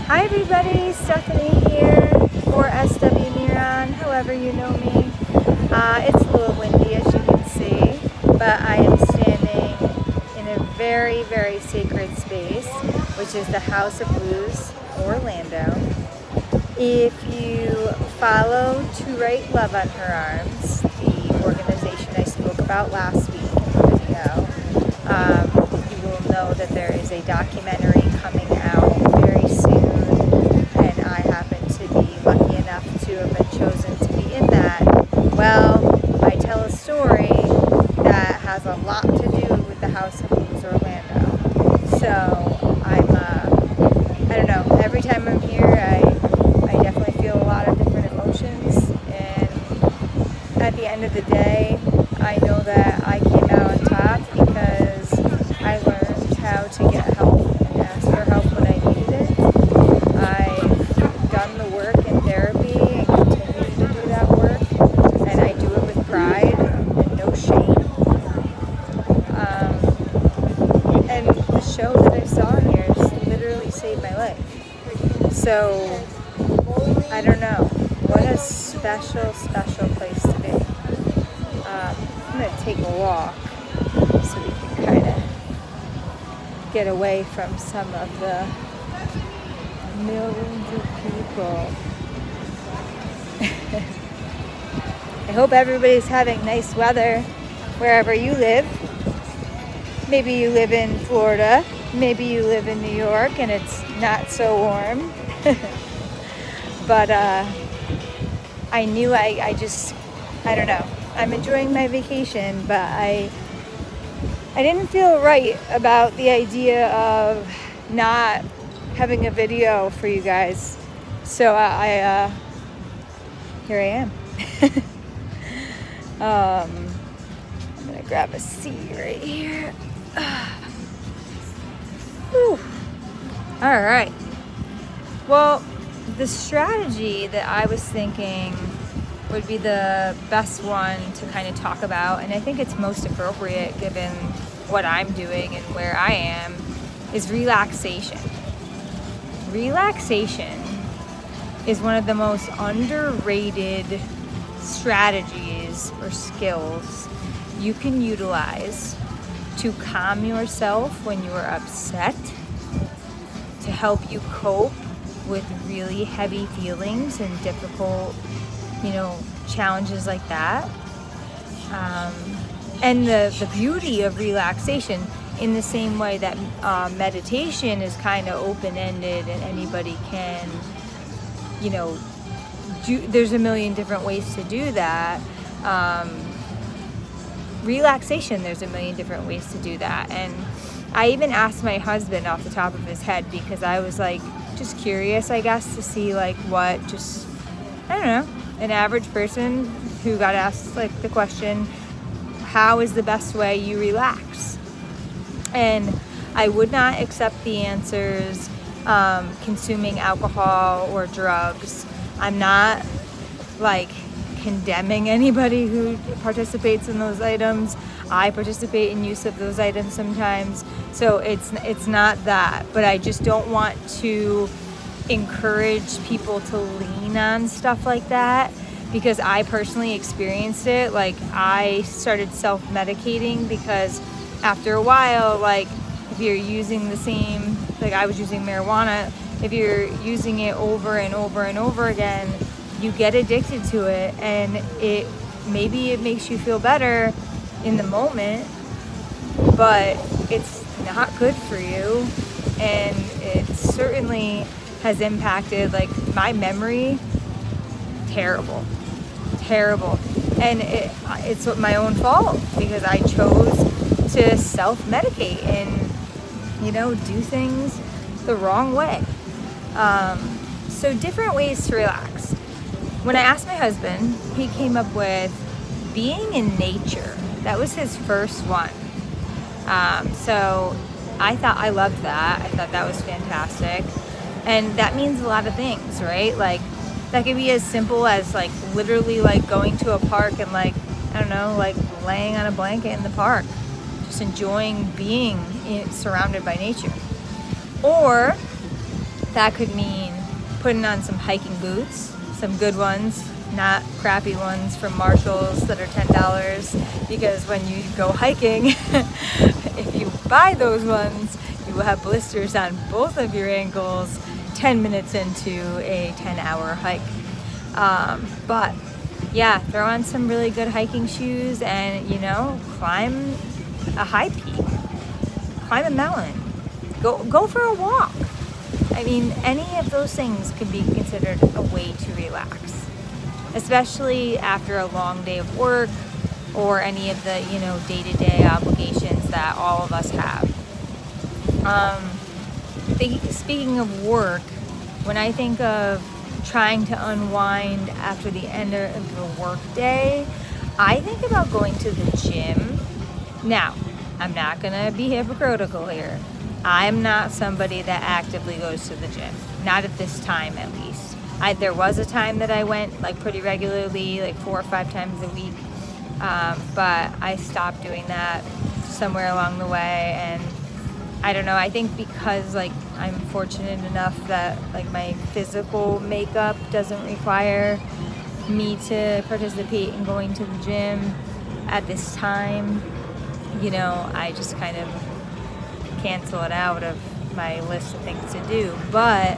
Hi everybody, Stephanie here, or SW Miron, however you know me. It's a little windy as you can see, but I am standing in a very, very sacred space, which is the House of Blues, Orlando. If you follow To Write Love on Her Arms, the organization I spoke about last week in the video, you will know that there is a documentary coming out very soon, and I happen to be lucky enough to have been chosen to be in that. Well, I tell a story that has a lot to do with the House of Blues Orlando. So I don't know, every time I'm here I definitely feel a lot of different emotions, and at the end of the day I know that I came out on top because I learned how to get help and ask for help when I needed it. I've done the work in therapy and continue to do that work, and I do it with pride and no shame. And the show that I saw here just literally saved my life. So, I don't know, what a special, special place to be. I'm going to take a walk so we can kind of get away from some of the millions of people. I hope everybody's having nice weather wherever you live. Maybe you live in Florida, maybe you live in New York and it's not so warm. But I knew I don't know. I'm enjoying my vacation, but I didn't feel right about the idea of not having a video for you guys. So here I am. I'm gonna grab a seat right here. Whew. All right. Well, the strategy that I was thinking would be the best one to kind of talk about, and I think it's most appropriate given what I'm doing and where I am, is relaxation. Relaxation is one of the most underrated strategies or skills you can utilize to calm yourself when you are upset, to help you cope with really heavy feelings and difficult, challenges like that. And the beauty of relaxation, in the same way that meditation is kind of open-ended and anybody can, there's a million different ways to do that. Relaxation, there's a million different ways to do that. And I even asked my husband off the top of his head because I was just curious, I guess, to see what an average person who got asked the question, how is the best way you relax? And I would not accept the answers, consuming alcohol or drugs. I'm not condemning anybody who participates in those items. I participate in use of those items sometimes, so it's not that, but I just don't want to encourage people to lean on stuff like that, because I personally experienced it. I started self-medicating because after a while, if you're using the same, I was using marijuana, if you're using it over and over and over again, you get addicted to it, and maybe it makes you feel better in the moment, but it's not good for you, and it certainly has impacted my memory. Terrible, and it's my own fault because I chose to self-medicate and do things the wrong way. So different ways to relax. When I asked my husband, he came up with being in nature. That was his first one. So I thought I loved that. I thought that was fantastic. And that means a lot of things, right? That could be as simple as literally going to a park and laying on a blanket in the park, just enjoying being surrounded by nature. Or That could mean putting on some hiking boots, some good ones, not crappy ones from Marshalls that are $10, because when you go hiking, if you buy those ones, you will have blisters on both of your ankles 10 minutes into a 10-hour hike. But yeah, throw on some really good hiking shoes and, climb a high peak, climb a mountain, go for a walk. I mean, any of those things could be considered a way to relax, especially after a long day of work or any of the, day-to-day obligations that all of us have. Speaking of work, when I think of trying to unwind after the end of the work day, I think about going to the gym. Now, I'm not gonna be hypocritical here. I'm not somebody that actively goes to the gym. Not at this time, at least. There was a time that I went pretty regularly, 4 or 5 times a week. But I stopped doing that somewhere along the way, and I don't know, I think because I'm fortunate enough that my physical makeup doesn't require me to participate in going to the gym at this time, I just kind of cancel it out of my list of things to do. But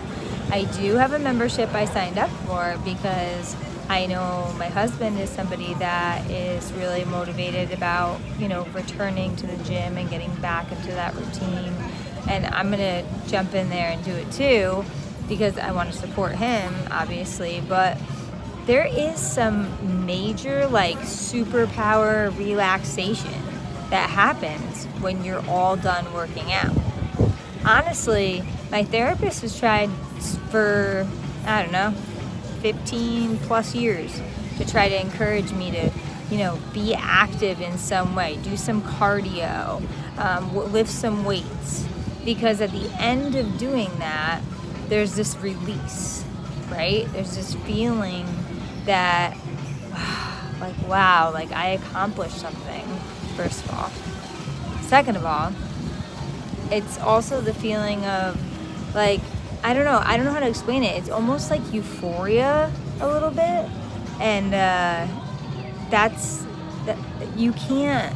I do have a membership I signed up for because I know my husband is somebody that is really motivated about, returning to the gym and getting back into that routine. And I'm going to jump in there and do it too because I want to support him, obviously. But there is some major, superpower relaxation that happens when you're all done working out. Honestly, my therapist has tried for, 15 plus years to try to encourage me to, be active in some way, do some cardio, lift some weights, because at the end of doing that, there's this release, right? There's this feeling that, wow, I accomplished something, first of all. Second of all, it's also the feeling of, I don't know how to explain it. It's almost like euphoria a little bit. And you can't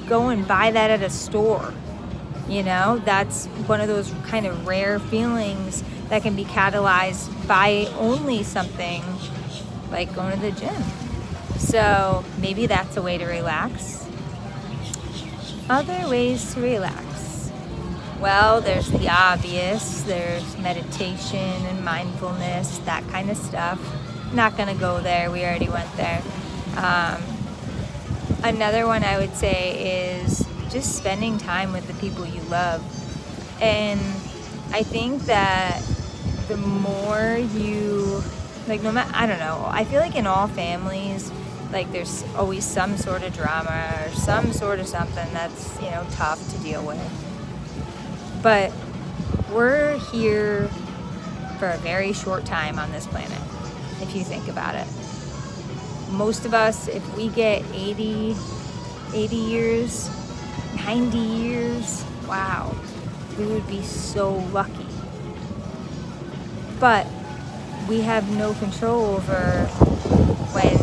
go and buy that at a store. That's one of those kind of rare feelings that can be catalyzed by only something like going to the gym. So maybe that's a way to relax. Other ways to relax. Well, there's the obvious. There's meditation and mindfulness, that kind of stuff. Not gonna go there. We already went there. Another one I would say is just spending time with the people you love. And I think that the more you, no matter, I don't know, I feel in all families, there's always some sort of drama or some sort of something that's, tough to deal with. But we're here for a very short time on this planet, if you think about it. Most of us, if we get 80 years, 90 years, wow, we would be so lucky. But we have no control over when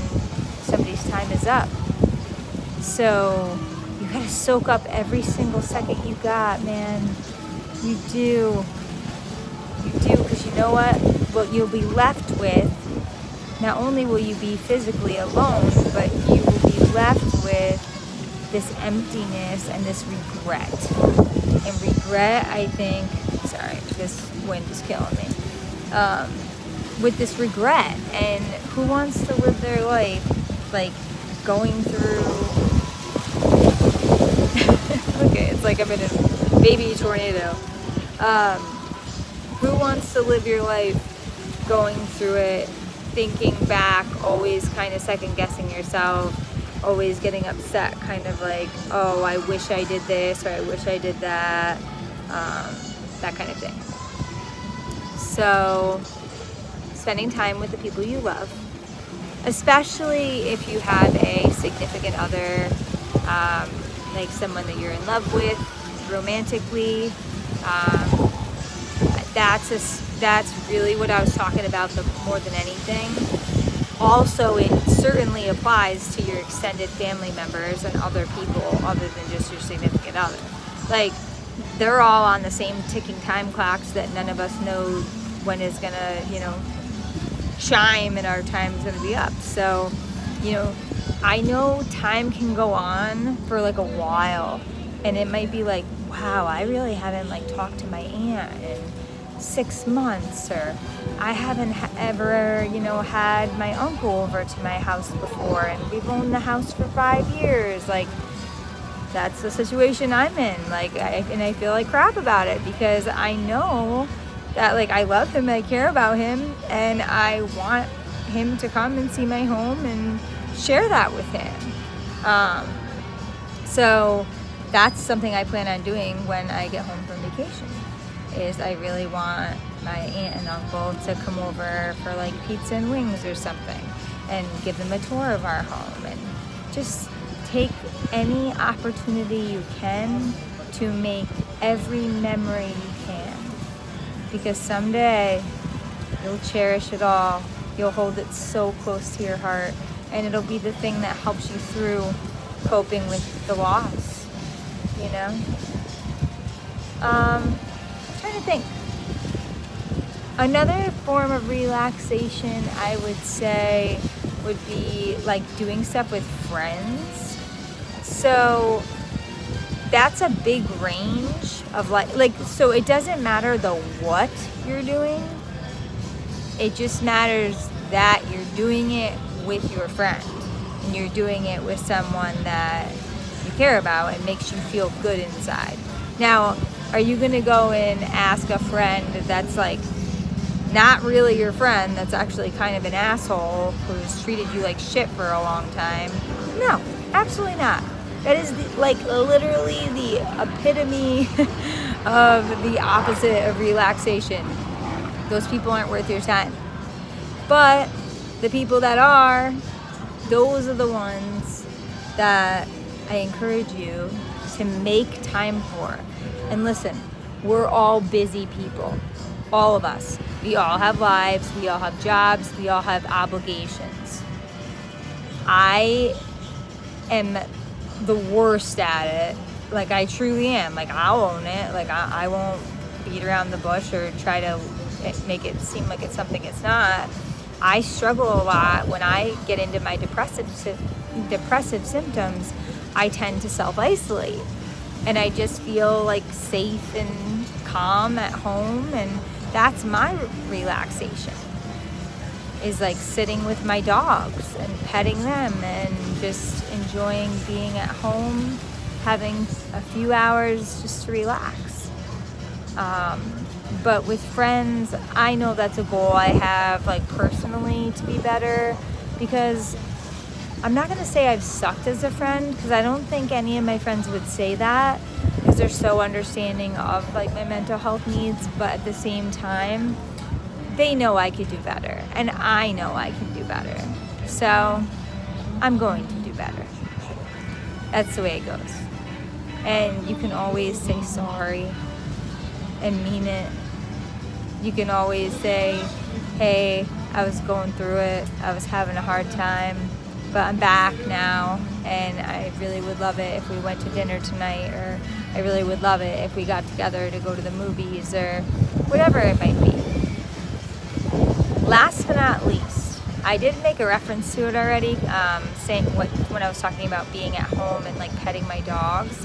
somebody's time is up. So you gotta soak up every single second you got, man. You do, because you know what you'll be left with, not only will you be physically alone, but you will be left with this emptiness and this regret. And regret, I think, sorry, this wind is killing me. With this regret, and who wants to live their life going through, okay, it's I'm in a baby tornado. Who wants to live your life going through it, thinking back, always kind of second guessing yourself, always getting upset, kind of oh, I wish I did this or I wish I did that, that kind of thing. So spending time with the people you love, especially if you have a significant other, someone that you're in love with romantically, that's really what I was talking about more than anything. Also, it certainly applies to your extended family members and other people other than just your significant other. Like, they're all on the same ticking time clocks that none of us know when is gonna, chime and our time is gonna be up. So, I know time can go on for like a while, and it might be like, wow, I really haven't like talked to my aunt in 6 months, or I haven't ever, had my uncle over to my house before, and we've owned the house for 5 years. Like, that's the situation I'm in. Like, I feel like crap about it because I know that, like, I love him, I care about him, and I want him to come and see my home and share that with him. So that's something I plan on doing when I get home from vacation. Is I really want my aunt and uncle to come over for like pizza and wings or something, and give them a tour of our home, and just take any opportunity you can to make every memory you can, because someday you'll cherish it all. You'll hold it so close to your heart, and it'll be the thing that helps you through coping with the loss, Trying to think. Another form of relaxation, I would say, would be like doing stuff with friends. So that's a big range of so it doesn't matter the what you're doing. It just matters that you're doing it with your friend, and you're doing it with someone that you care about and makes you feel good inside. Now, are you going to go and ask a friend that's like not really your friend, that's actually kind of an asshole who's treated you like shit for a long time? No, absolutely not. That is literally the epitome of the opposite of relaxation. Those people aren't worth your time. But the people that are, those are the ones that I encourage you to make time for. And listen, we're all busy people. All of us. We all have lives, we all have jobs, we all have obligations. I am the worst at it. Like, I truly am. Like, I'll own it. Like, I won't beat around the bush or try to make it seem like it's something it's not. I struggle a lot when I get into my depressive symptoms. I tend to self-isolate, and I just feel like safe and calm at home, and that's my relaxation, is like sitting with my dogs and petting them and just enjoying being at home, having a few hours just to relax. But with friends, I know that's a goal I have, like, personally, to be better, because I'm not going to say I've sucked as a friend, because I don't think any of my friends would say that, because they're so understanding of like my mental health needs. But at the same time, they know I could do better, and I know I can do better. So I'm going to do better. That's the way it goes. And you can always say sorry and mean it. You can always say, hey, I was going through it, I was having a hard time, but I'm back now, and I really would love it if we went to dinner tonight, or I really would love it if we got together to go to the movies, or whatever it might be. Last but not least, I did make a reference to it already, saying when I was talking about being at home and like petting my dogs.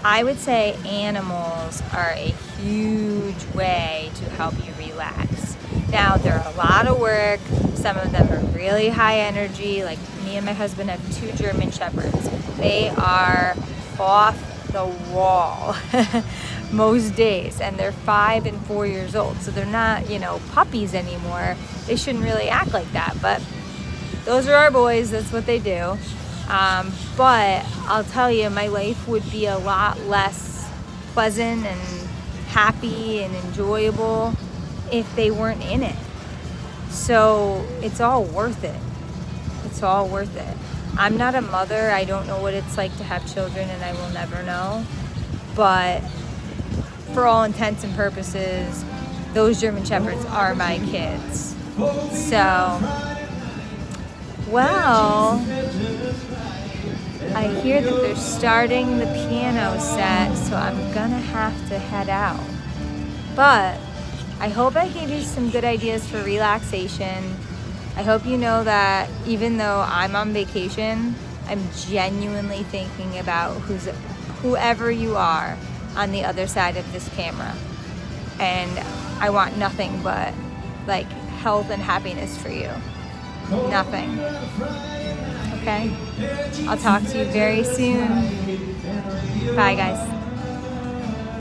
I would say animals are a huge way to help you relax. Now, they're a lot of work. Some of them are really high energy. Like, me and my husband have 2 German Shepherds. They are off the wall most days, and they're 5 and 4 years old. So they're not, puppies anymore. They shouldn't really act like that, but those are our boys. That's what they do. But I'll tell you, my life would be a lot less pleasant and happy and enjoyable if they weren't in it. So it's all worth it. It's all worth it. I'm not a mother. I don't know what it's like to have children, and I will never know. But for all intents and purposes, those German Shepherds are my kids. So, well, I hear that they're starting the piano set, so I'm gonna have to head out. But I hope I gave you some good ideas for relaxation. I hope you know that even though I'm on vacation, I'm genuinely thinking about whoever you are on the other side of this camera. And I want nothing but like health and happiness for you. Nothing. Okay? I'll talk to you very soon. Bye, guys.